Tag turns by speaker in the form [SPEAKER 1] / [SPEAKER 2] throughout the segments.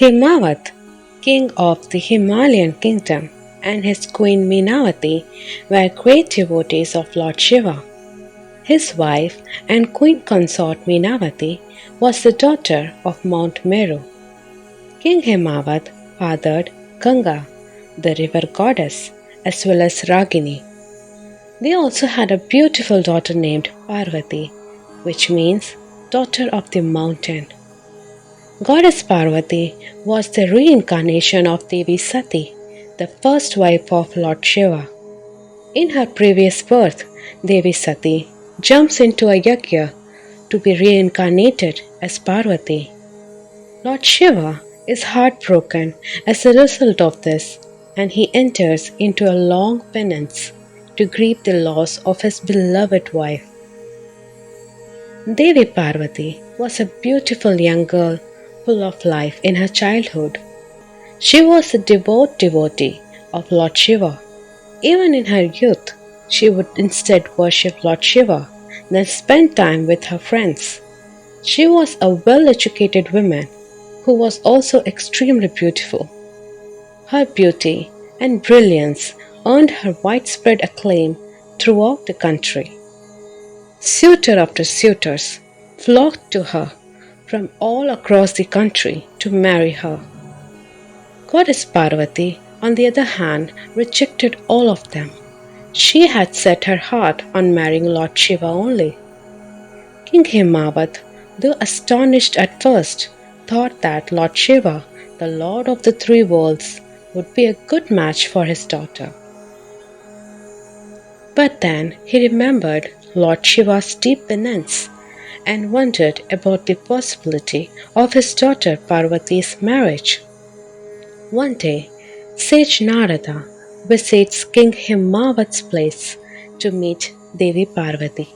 [SPEAKER 1] Himavat, king of the Himalayan kingdom, and his queen Minavati were great devotees of Lord Shiva. His wife and queen consort Minavati was the daughter of Mount Meru. King Himavat fathered Ganga, the river goddess, as well as Ragini. They also had a beautiful daughter named Parvati, which means daughter of the mountain. Goddess Parvati was the reincarnation of Devi Sati, the first wife of Lord Shiva. In her previous birth, Devi Sati jumps into a yajna to be reincarnated as Parvati. Lord Shiva is heartbroken as a result of this, and he enters into a long penance to grieve the loss of his beloved wife. Devi Parvati was a beautiful young girl full of life in her childhood. She was a devout devotee of Lord Shiva. Even in her youth, she would instead worship Lord Shiva than spend time with her friends. She was a well-educated woman who was also extremely beautiful. Her beauty and brilliance earned her widespread acclaim throughout the country. Suitor after suitors flocked to her from all across the country to marry her. Goddess Parvati, on the other hand, rejected all of them. She had set her heart on marrying Lord Shiva only. King Himavat, though astonished at first, thought that Lord Shiva, the Lord of the three worlds, would be a good match for his daughter. But then he remembered Lord Shiva's deep penance and wondered about the possibility of his daughter Parvati's marriage. One day, sage Narada visits King Himavat's place to meet Devi Parvati.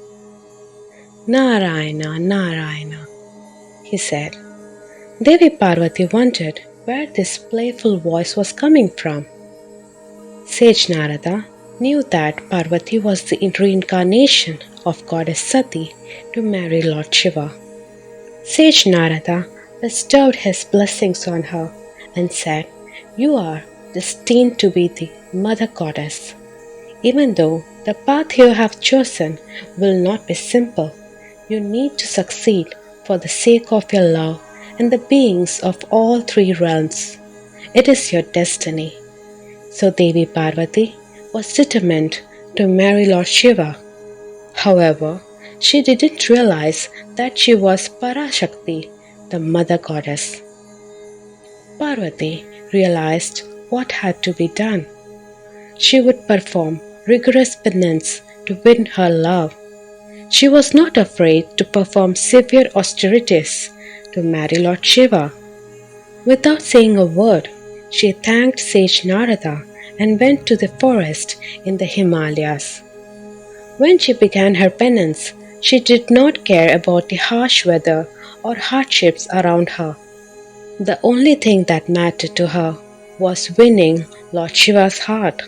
[SPEAKER 1] "Narayana, Narayana," he said. Devi Parvati wondered where this playful voice was coming from. Sage Narada knew that Parvati was the reincarnation of Goddess Sati to marry Lord Shiva. Sage Narada bestowed his blessings on her and said, "You are destined to be the Mother Goddess. Even though the path you have chosen will not be simple, you need to succeed for the sake of your love and the beings of all three realms. It is your destiny." So Devi Parvati was determined to marry Lord Shiva. However, she didn't realize that she was Parashakti, the Mother Goddess. Parvati realized what had to be done. She would perform rigorous penance to win her love. She was not afraid to perform severe austerities to marry Lord Shiva. Without saying a word, she thanked sage Narada and went to the forest in the Himalayas. When she began her penance, she did not care about the harsh weather or hardships around her. The only thing that mattered to her was winning Lord Shiva's heart.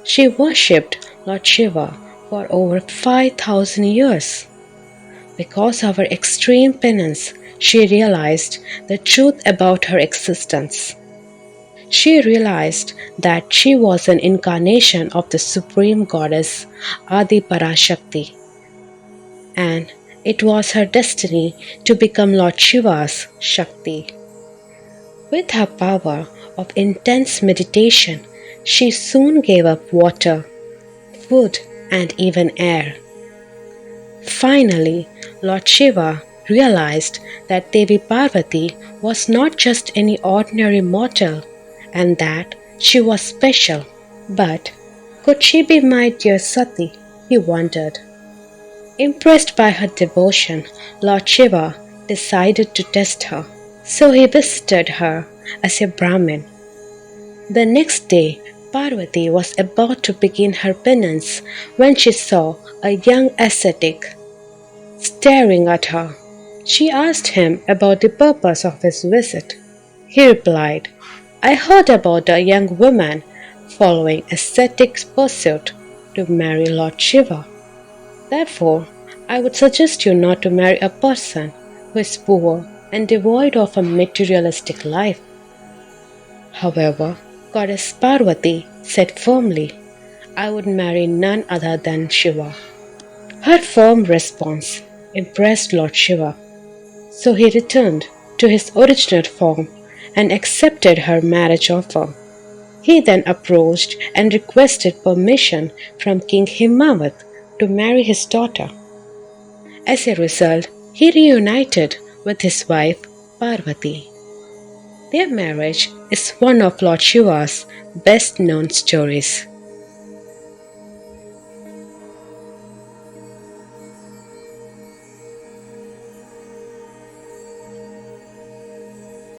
[SPEAKER 1] She worshipped Lord Shiva for over 5,000 years. Because of her extreme penance, she realized the truth about her existence. She realized that she was an incarnation of the Supreme Goddess Adi Parashakti, and it was her destiny to become Lord Shiva's Shakti. With her power of intense meditation, she soon gave up water, food, and even air. Finally, Lord Shiva realized that Devi Parvati was not just any ordinary mortal and that she was special. But could she be my dear Sati? He wondered. Impressed by her devotion, Lord Shiva decided to test her. So he visited her as a Brahmin. The next day, Parvati was about to begin her penance when she saw a young ascetic staring at her. She asked him about the purpose of his visit. He replied, "I heard about a young woman following ascetic pursuit to marry Lord Shiva. Therefore, I would suggest you not to marry a person who is poor and devoid of a materialistic life. However, Goddess Parvati said firmly, I would marry none other than Shiva. Her firm response impressed Lord Shiva, so he returned to his original form and accepted her marriage offer. He then approached and requested permission from King Himawat to marry his daughter. As a result, he reunited with his wife Parvati. Their marriage is one of Lord Shiva's best known stories.